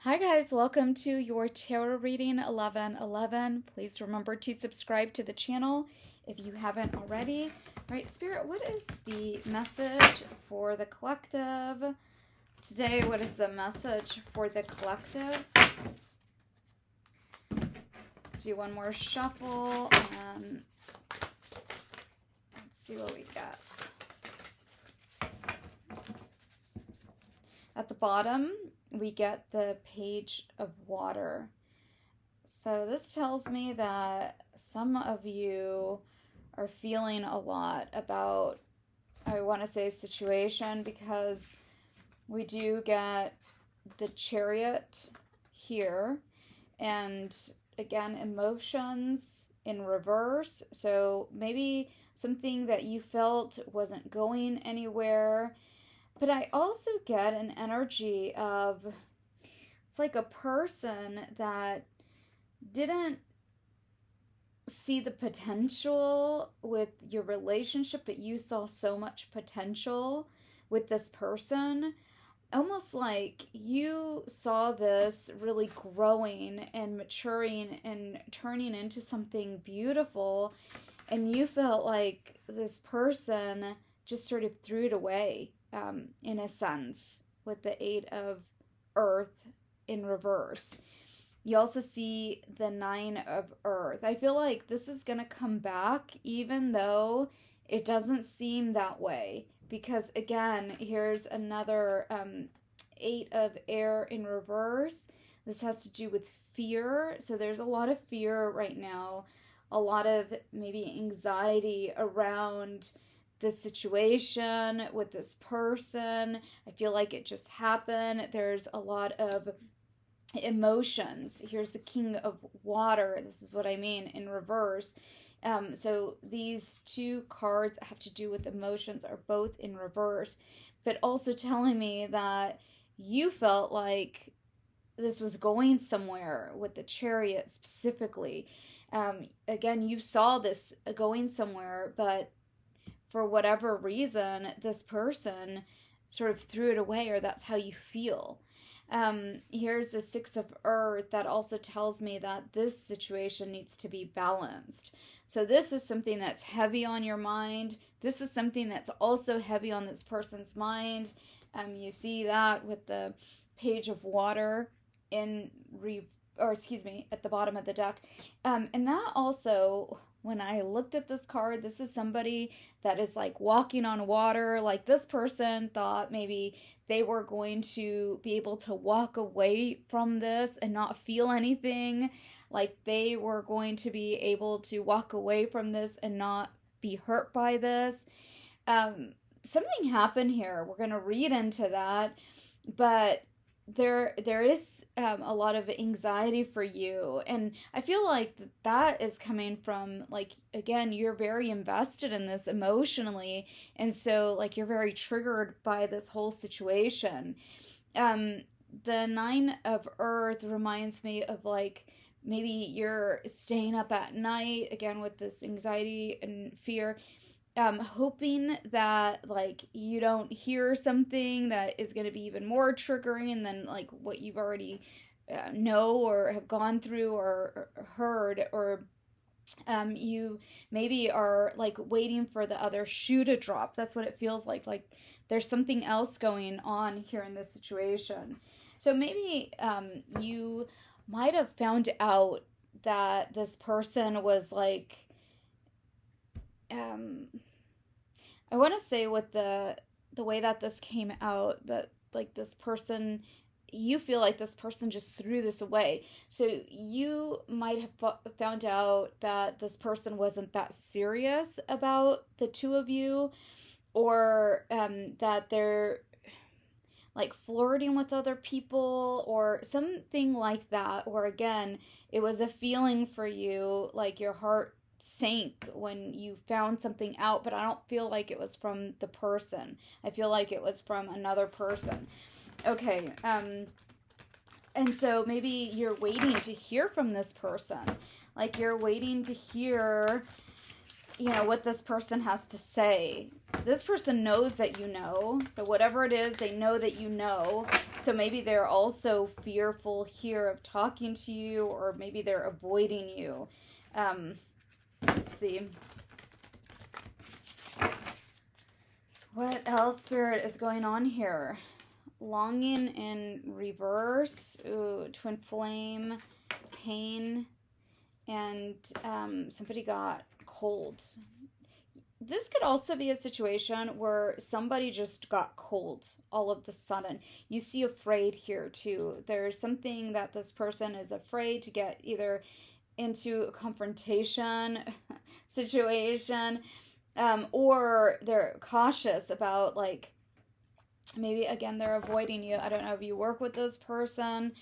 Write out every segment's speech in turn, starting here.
Hi guys, welcome to your tarot reading 1111. Please remember to subscribe to the channel if you haven't already. All right, Spirit, what is the message for the collective today? What is the message for the collective? Do one more shuffle and let's see what we got. At the bottom, we get the Page of Water. So this tells me that some of you are feeling a lot about, I want to say, situation, because we do get the Chariot here, and again, emotions in reverse. So maybe something that you felt wasn't going anywhere. But I also get an energy of, it's like a person that didn't see the potential with your relationship, but you saw so much potential with this person. Almost like you saw this really growing and maturing and turning into something beautiful, and you felt like this person just sort of threw it away. In a sense, with the Eight of Earth in reverse. You also see the Nine of Earth. I feel like this is going to come back, even though it doesn't seem that way. Because again, here's another Eight of Air in reverse. This has to do with fear. So there's a lot of fear right now. A lot of maybe anxiety around this situation with this person. I feel like it just happened. There's a lot of emotions. Here's the King of Water. This is what I mean in reverse. So these two cards have to do with emotions, are both in reverse, but also telling me that you felt like this was going somewhere with the Chariot specifically. Again, you saw this going somewhere, but for whatever reason, this person sort of threw it away, or that's how you feel. Here's the Six of Earth that also tells me that this situation needs to be balanced. So this is something that's heavy on your mind. This is something that's also heavy on this person's mind. You see that with the Page of Water at the bottom of the deck. And that also, when I looked at this card, this is somebody that is like walking on water. Like this person thought maybe they were going to be able to walk away from this and not feel anything. Like they were going to be able to walk away from this and not be hurt by this. Something happened here. We're going to read into that. But there is a lot of anxiety for you, and I feel like that is coming from, like, again, you're very invested in this emotionally, and so like you're very triggered by this whole situation. The Nine of Earth reminds me of like maybe you're staying up at night, again with this anxiety and fear, hoping that like you don't hear something that is going to be even more triggering than like what you've already know or have gone through or heard, or you maybe are like waiting for the other shoe to drop. That's what it feels like there's something else going on here in this situation. So maybe you might have found out that this person was like, I want to say with the way that this came out, that like this person, you feel like this person just threw this away. So you might have found out that this person wasn't that serious about the two of you, or that they're like flirting with other people or something like that. Or again, it was a feeling for you, like your heart sank when you found something out, but I don't feel like it was from the person. I feel like it was from another person. Okay, and so maybe you're waiting to hear from this person. Like you're waiting to hear, what this person has to say. this person knows that you know. So whatever it is, they know that you know. So maybe they're also fearful here of talking to you, or maybe they're avoiding you. Let's see. What else, Spirit, is going on here? Longing in reverse. Ooh, twin flame, pain, and somebody got cold. This could also be a situation where somebody just got cold all of the sudden. You see afraid here too. There's something that this person is afraid to get either into a confrontation situation, or they're cautious about, like, maybe again they're avoiding you. I don't know if you work with this person.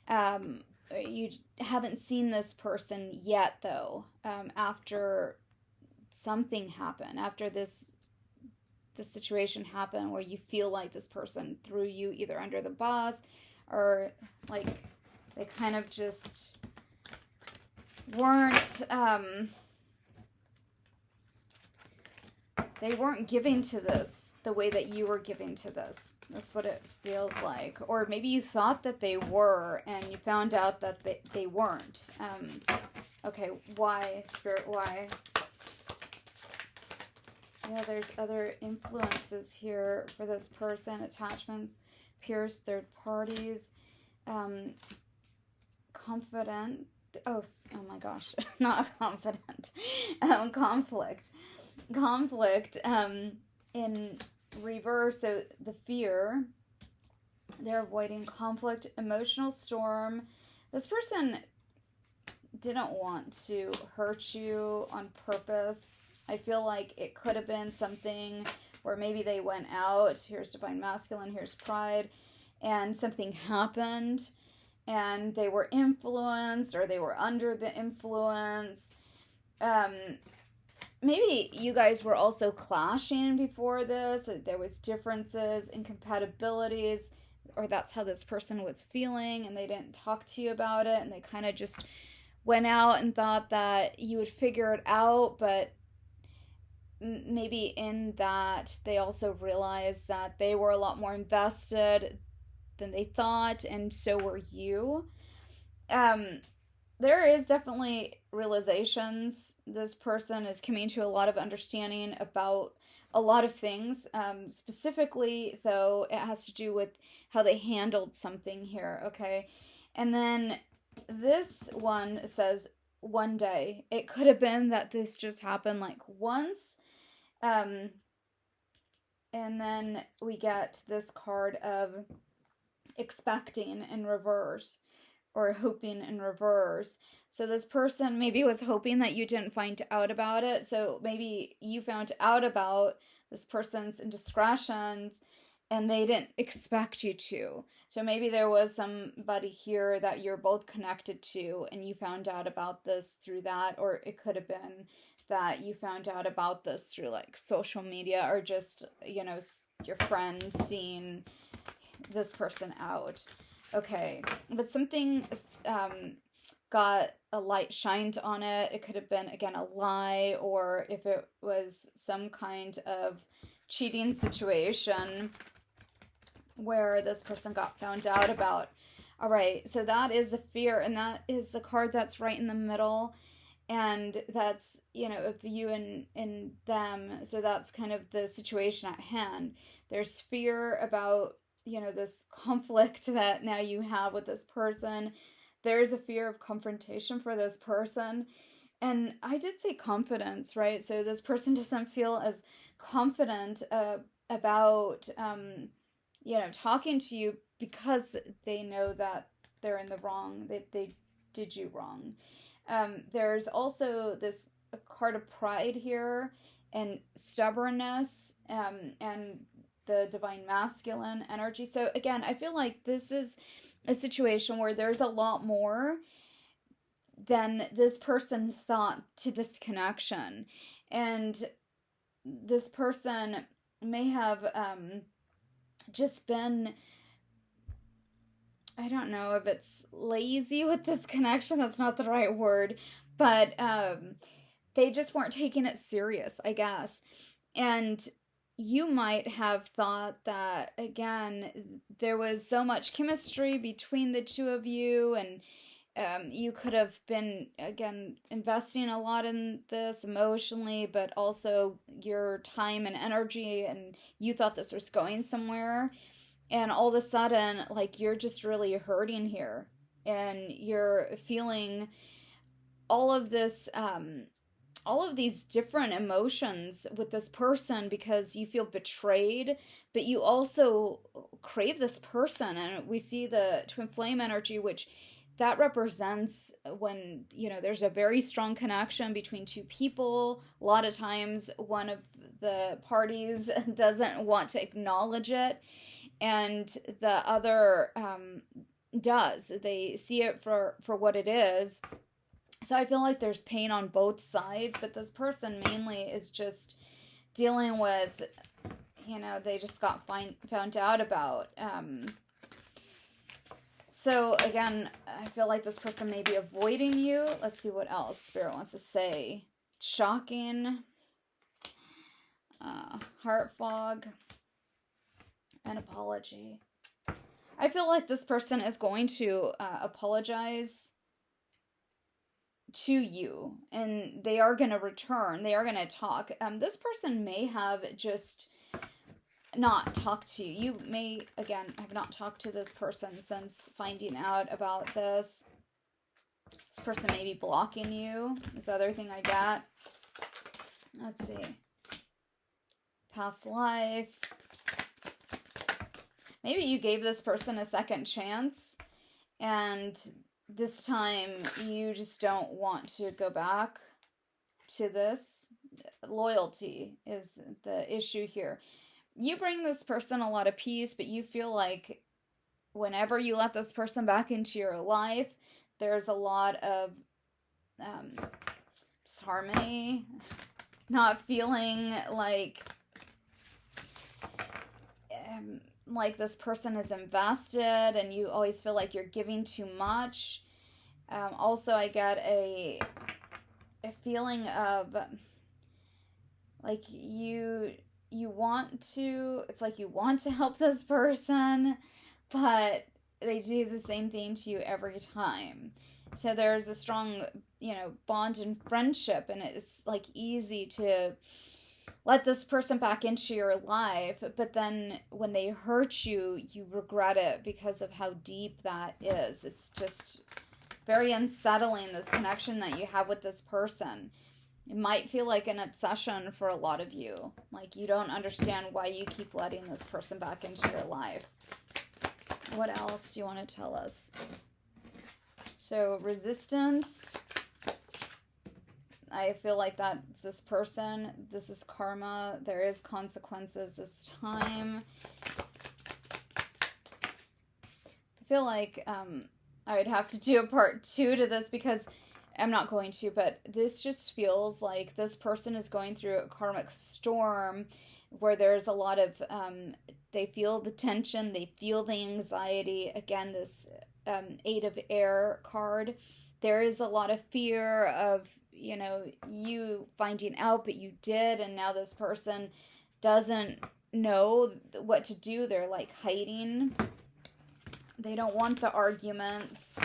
You haven't seen this person yet though. After something happened, after this situation happened where you feel like this person threw you either under the bus, or like they kind of just weren't they weren't giving to this the way that you were giving to this. That's what it feels like. Or maybe you thought that they were and you found out that they weren't. Okay, why, Spirit, why? Yeah, there's other influences here for this person. Attachments, peers, third parties, confident. Oh my gosh, not confident. Conflict. In reverse. So the fear. They're avoiding conflict, emotional storm. This person didn't want to hurt you on purpose. I feel like it could have been something where maybe they went out. Here's Divine Masculine, here's Pride, and something happened, and they were influenced, or they were under the influence. Maybe you guys were also clashing before this. There was differences, incompatibilities, or that's how this person was feeling, and they didn't talk to you about it, and they kind of just went out and thought that you would figure it out, but maybe in that they also realized that they were a lot more invested than they thought, and so were you. There is definitely realizations. This person is coming to a lot of understanding about a lot of things. Specifically, though, it has to do with how they handled something here, okay? And then this one says one day. It could have been that this just happened like once. And then we get this card of expecting in reverse, or hoping in reverse. So this person maybe was hoping that you didn't find out about it. So maybe you found out about this person's indiscretions and they didn't expect you to. So maybe there was somebody here that you're both connected to and you found out about this through that, or it could have been that you found out about this through like social media, or just, you know, your friend seeing this person out. Okay, but something got a light shined on it. It could have been, again, a lie, or if it was some kind of cheating situation where this person got found out about. All right, so that is the fear, and that is the card that's right in the middle, and that's, you know, of you and them. So that's kind of the situation at hand. There's fear about, you know, this conflict that now you have with this person. There's a fear of confrontation for this person. And I did say confidence, right? So this person doesn't feel as confident about, you know, talking to you because they know that they're in the wrong, they did you wrong. There's also this card of pride here, and stubbornness, and the Divine Masculine energy. So again, I feel like this is a situation where there's a lot more than this person thought to this connection. And this person may have just been, I don't know if it's lazy with this connection, that's not the right word, but they just weren't taking it serious, I guess. And you might have thought that, again, there was so much chemistry between the two of you, and you could have been, again, investing a lot in this emotionally, but also your time and energy, and you thought this was going somewhere. And all of a sudden, like, you're just really hurting here. And you're feeling all of this, all of these different emotions with this person because you feel betrayed, but you also crave this person. And we see the twin flame energy, which that represents when, there's a very strong connection between two people. A lot of times one of the parties doesn't want to acknowledge it, and the other does. They see it for what it is. So I feel like there's pain on both sides, but this person mainly is just dealing with, they just got found out about. So again, I feel like this person may be avoiding you. Let's see what else Spirit wants to say. Shocking, heart fog, and apology. I feel like this person is going to apologize to you, and they are going to return. They are going to talk. This person may have just not talked to you. You may, again, have not talked to this person since finding out about this. This person may be blocking you. This other thing I got. Let's see. Past life. Maybe you gave this person a second chance, and this time you just don't want to go back to this. Loyalty is the issue here. You bring this person a lot of peace, but you feel like whenever you let this person back into your life, there's a lot of disharmony, not feeling like this person is invested, and you always feel like you're giving too much. Also, I get a feeling of like you want to, it's like you want to help this person, but they do the same thing to you every time. So there's a strong, bond and friendship, and it's like easy to let this person back into your life, but then when they hurt you, you regret it because of how deep that is. It's just very unsettling, this connection that you have with this person. It might feel like an obsession for a lot of you. Like you don't understand why you keep letting this person back into your life. What else do you want to tell us? So resistance. I feel like that's this person. This is karma. There is consequences this time. I feel like I would have to do a part 2 to this because I'm not going to, but this just feels like this person is going through a karmic storm where there's a lot of, they feel the tension, they feel the anxiety. Again, this 8 of air card. There is a lot of fear of, you finding out, but you did, and now this person doesn't know what to do. They're like hiding. They don't want the arguments.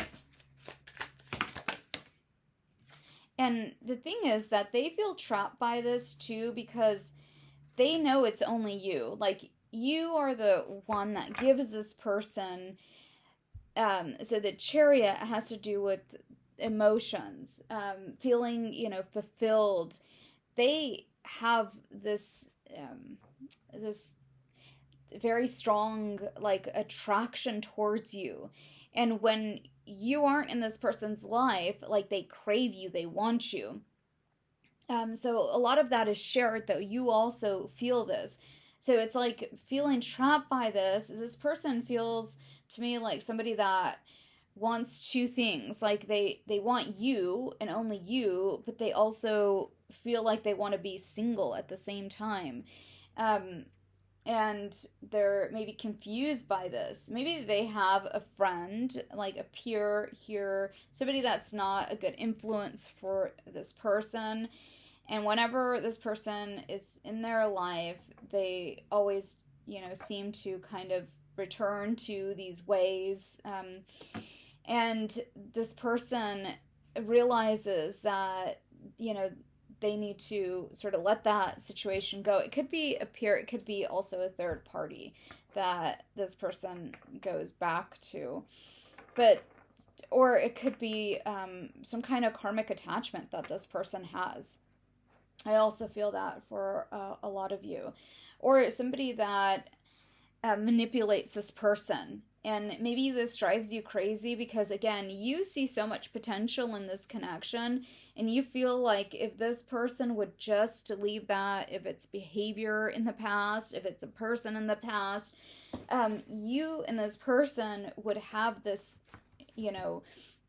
And the thing is that they feel trapped by this too because they know it's only you. Like, you are the one that gives this person. So the Chariot has to do with emotions, feeling, fulfilled. They have this this very strong attraction towards you, and when you aren't in this person's life, they crave you, they want you. So a lot of that is shared, though. You also feel this. So it's like feeling trapped by this. This person feels to me like somebody that wants 2 things. Like they want you and only you, but they also feel like they want to be single at the same time. And they're maybe confused by this. Maybe they have a friend, like a peer here, somebody that's not a good influence for this person. And whenever this person is in their life, they always, seem to kind of return to these ways. And this person realizes that, they need to sort of let that situation go. It could be it could be also a third party that this person goes back to. Or it could be some kind of karmic attachment that this person has. I also feel that for a lot of you. Or somebody that manipulates this person. And maybe this drives you crazy because, again, you see so much potential in this connection, and you feel like if this person would just leave that, if it's behavior in the past, if it's a person in the past, you and this person would have this,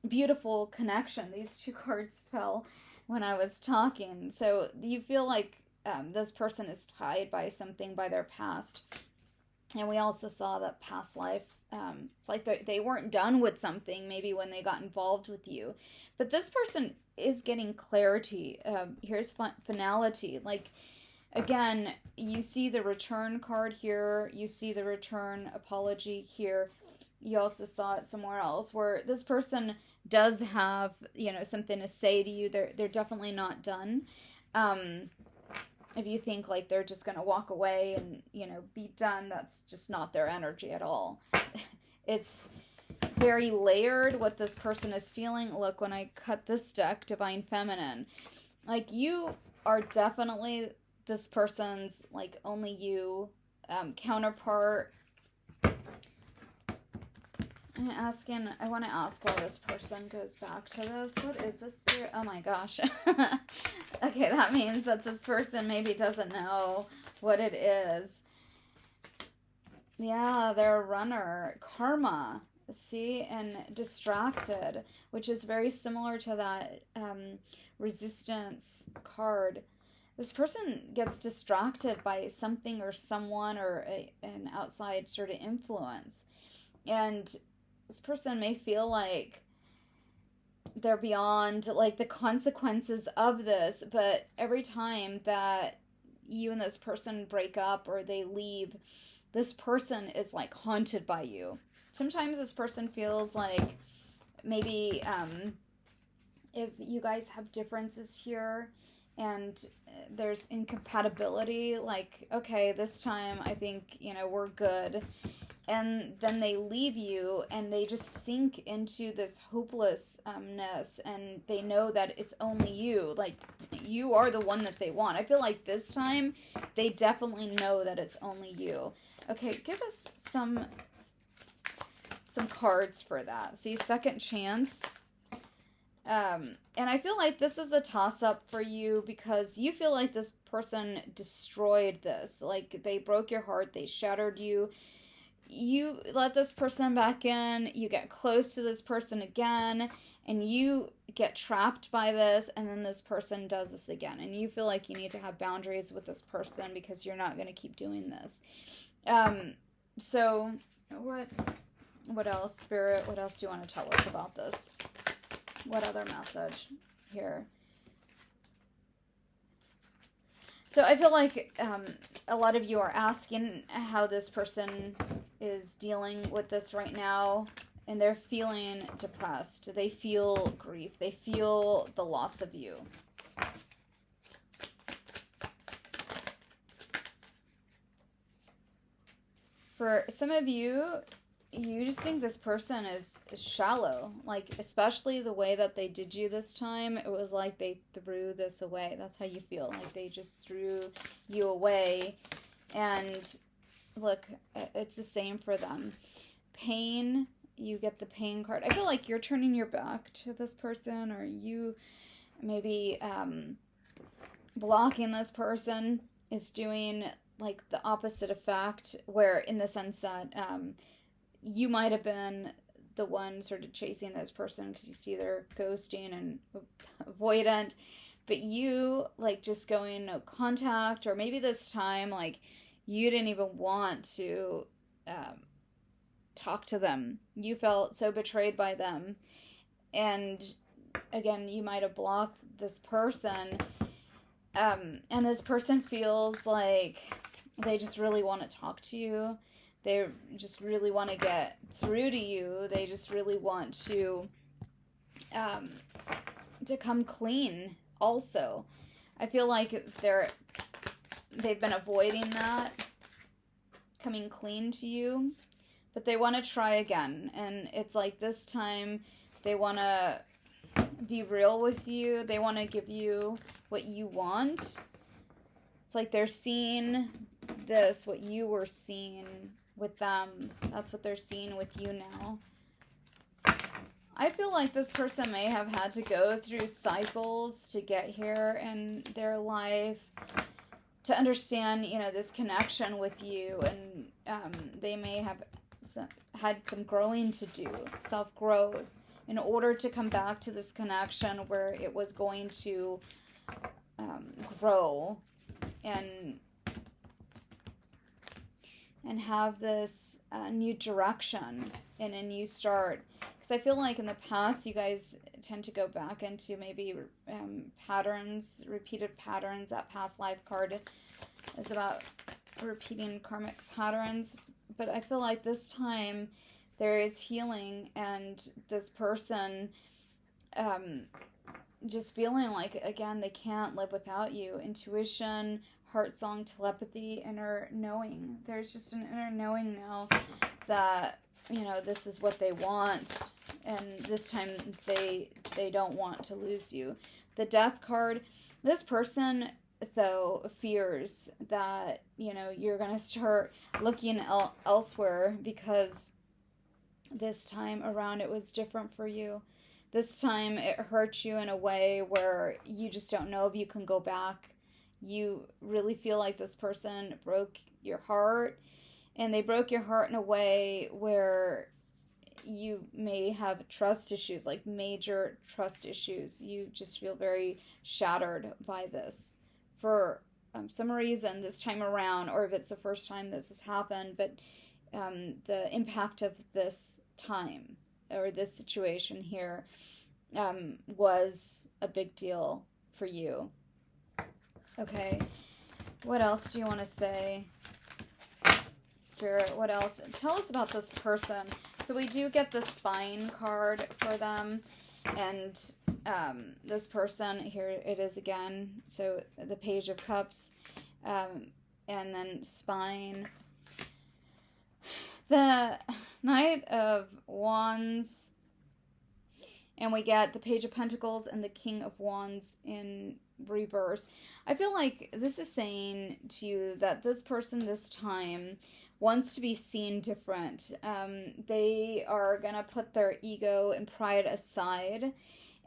beautiful connection. These two cards fell when I was talking. So you feel like this person is tied by something, by their past. And we also saw that past life, it's like they weren't done with something maybe when they got involved with you. But this person is getting clarity. Here's finality. Like, again, you see the return card here. You see the return apology here. You also saw it somewhere else where this person does have, something to say to you. They're definitely not done. If you think like they're just going to walk away and, be done, that's just not their energy at all. It's very layered what this person is feeling. Look, when I cut this deck, Divine Feminine, like you are definitely this person's like only you counterpart. I want to ask why this person goes back to this. What is this? Oh my gosh. Okay, that means that this person maybe doesn't know what it is. Yeah, they're a runner. Karma. See? And distracted, which is very similar to that resistance card. This person gets distracted by something or someone or an outside sort of influence. And this person may feel like they're beyond like the consequences of this, but every time that you and this person break up or they leave, this person is like haunted by you. Sometimes this person feels like maybe if you guys have differences here and there's incompatibility, like, okay, this time I think, we're good. And then they leave you and they just sink into this hopelessness, and they know that it's only you. Like, you are the one that they want. I feel like this time they definitely know that it's only you. Okay, give us some cards for that. See, second chance. And I feel like this is a toss-up for you because you feel like this person destroyed this. Like, they broke your heart. They shattered you. You let this person back in, you get close to this person again, and you get trapped by this, and then this person does this again, and you feel like you need to have boundaries with this person because you're not going to keep doing this. So what else, Spirit? What else do you want to tell us about this? What other message here? So I feel like a lot of you are asking how this person is dealing with this right now, and they're feeling depressed. They feel grief. They feel the loss of you. For some of you, you just think this person is shallow. Like, especially the way that they did you this time, it was like they threw this away. That's how you feel. Like, they just threw you away. And look, it's the same for them. Pain, you get the pain card. I feel like you're turning your back to this person, or you maybe blocking this person is doing like the opposite effect, where in the sense that you might have been the one sort of chasing this person because you see they're ghosting and avoidant, but you like just going no contact, or maybe this time like you didn't even want to talk to them. You felt so betrayed by them, and again, you might have blocked this person. And this person feels like they just really want to talk to you. They just really want to get through to you. They just really want to come clean also. I feel like they've been avoiding that, coming clean to you, but they want to try again. And it's like this time they want to be real with you. They want to give you what you want. It's like they're seeing this, what you were seeing with them. That's what they're seeing with you now. I feel like this person may have had to go through cycles to get here in their life, to understand, this connection with you. And they may have had some growing to do, self-growth, in order to come back to this connection where it was going to grow and have this new direction and a new start. Because I feel like in the past you guys tend to go back into maybe patterns, repeated patterns. That past life card is about repeating karmic patterns. But I feel like this time there is healing, and this person just feeling like, again, they can't live without you. Intuition, heart song, telepathy, inner knowing. There's just an inner knowing now that, this is what they want, and this time they don't want to lose you. The Death card, this person, though, fears that, you're going to start looking elsewhere, because this time around it was different for you. This time it hurt you in a way where you just don't know if you can go back. You really feel like this person broke your heart, and they broke your heart in a way where you may have trust issues, like major trust issues. You just feel very shattered by this for some reason this time around, or if it's the first time this has happened. But the impact of this time or this situation here was a big deal for you. Okay, what else do you want to say, Spirit? What else? Tell us about this person. So we do get the Spine card for them, and this person, here it is again. So the Page of Cups, and then Spine. The Knight of Wands, and we get the Page of Pentacles and the King of Wands in reverse. I feel like this is saying to you that this person this time wants to be seen different. They are going to put their ego and pride aside.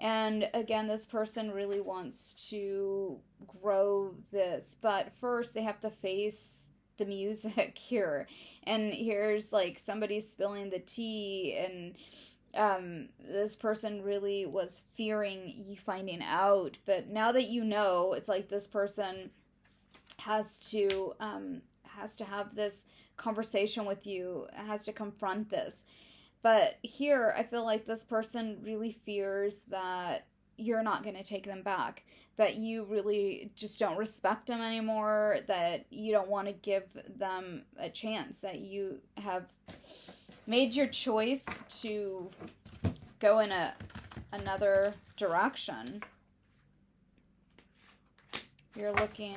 And again, this person really wants to grow this. But first, they have to face the music here. And here's like somebody spilling the tea, and this person really was fearing you finding out. But now that you know, it's like this person has to have this conversation with you, has to confront this. But here, I feel like this person really fears that you're not going to take them back, that you really just don't respect them anymore, that you don't want to give them a chance, that you have made your choice to go in another direction. You're looking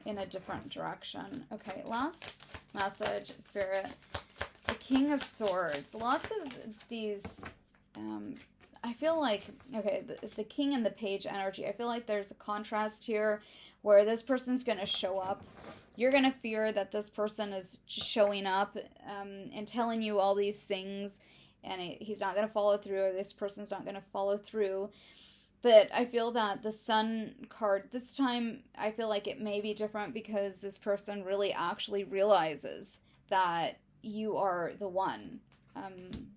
in a different direction. Okay, last message, Spirit. The King of Swords. Lots of these, I feel like, okay, the King and the Page energy. I feel like there's a contrast here where this person's going to show up. You're going to fear that this person is showing up and telling you all these things, and he's not going to follow through, or this person's not going to follow through. But I feel that the Sun card, this time, I feel like it may be different because this person really actually realizes that you are the one.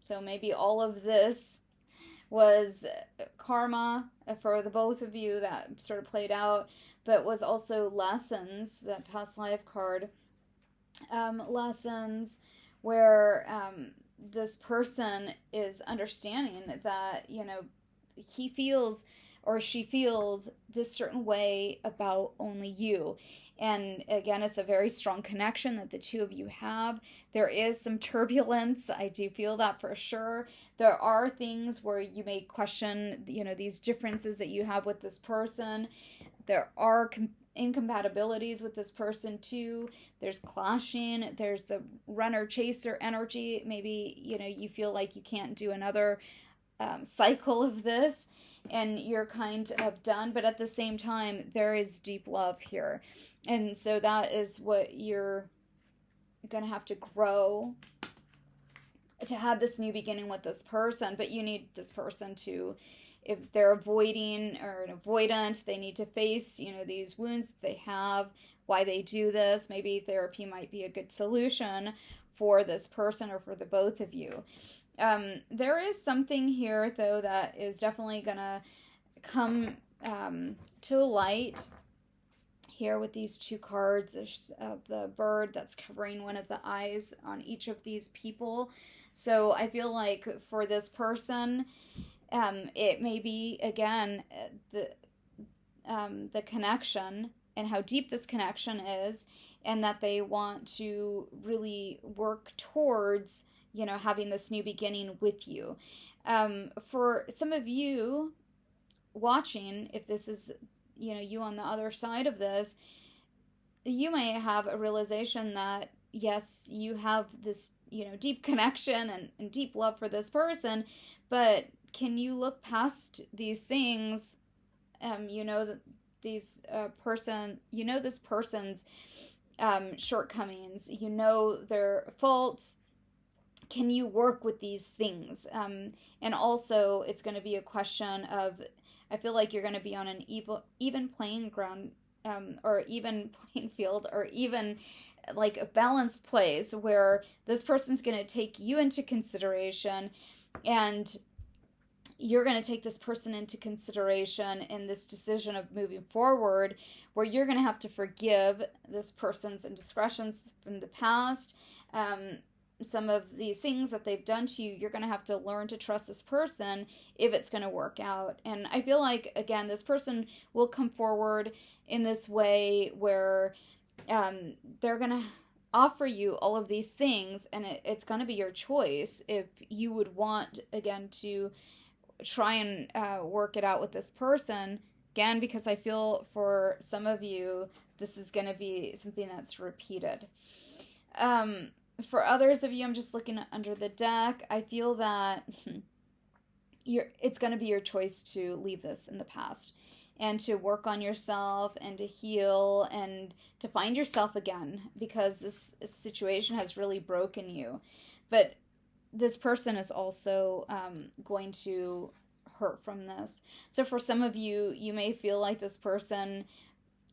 So maybe all of this was karma for the both of you that sort of played out, but was also lessons, that past life card, lessons where this person is understanding that, he feels, or she feels this certain way about only you. And again, it's a very strong connection that the two of you have. There is some turbulence. I do feel that for sure. There are things where you may question, these differences that you have with this person. There are incompatibilities with this person too. There's clashing. There's the runner chaser energy. Maybe, you feel like you can't do another cycle of this, and you're kind of done, but at the same time there is deep love here, and so that is what you're gonna have to grow to have this new beginning with this person. But you need this person to, if they're avoiding or an avoidant, they need to face these wounds that they have, why they do this. Maybe therapy might be a good solution for this person or for the both of you. There is something here, though, that is definitely going to come to light here with these two cards. There's the bird that's covering one of the eyes on each of these people. So I feel like for this person, it may be, again, the connection and how deep this connection is, and that they want to really work towards having this new beginning with you. For some of you watching, if this is, you on the other side of this, you may have a realization that, yes, you have this, deep connection and deep love for this person, but can you look past these things? That this person's shortcomings, their faults. Can you work with these things? And also, it's going to be a question of, I feel like you're going to be on an even playing ground, or even playing field, or even like a balanced place where this person's going to take you into consideration, and you're going to take this person into consideration in this decision of moving forward, where you're going to have to forgive this person's indiscretions from the past. Some of these things that they've done to you, you're going to have to learn to trust this person if it's going to work out. And I feel like, again, this person will come forward in this way where they're going to offer you all of these things, and it's going to be your choice if you would want, again, to try and work it out with this person. Again, because I feel for some of you, this is going to be something that's repeated. For others of you, I'm just looking under the deck. I feel that it's going to be your choice to leave this in the past and to work on yourself and to heal and to find yourself again, because this situation has really broken you. But this person is also going to hurt from this. So for some of you, you may feel like this person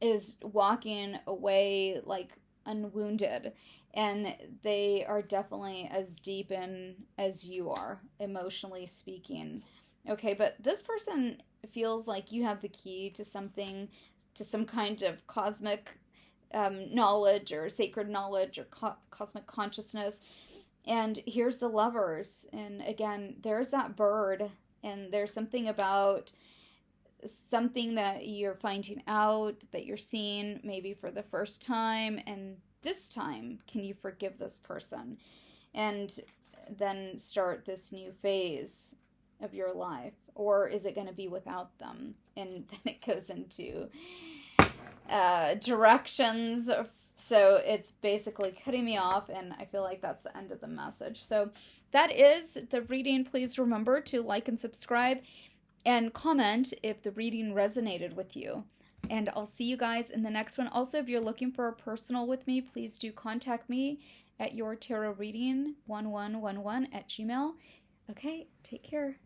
is walking away like unwounded, and they are definitely as deep in as you are, emotionally speaking. Okay, but this person feels like you have the key to something, to some kind of cosmic knowledge or sacred knowledge or cosmic consciousness. And here's the Lovers. And again, there's that bird, and there's something about something that you're finding out, that you're seeing maybe for the first time, and this time, can you forgive this person and then start this new phase of your life? Or is it going to be without them? And then it goes into directions. So it's basically cutting me off, and I feel like that's the end of the message. So that is the reading. Please remember to like and subscribe and comment if the reading resonated with you. And I'll see you guys in the next one. Also, if you're looking for a personal with me, please do contact me at yourtarotreading1111 at gmail. Okay, take care.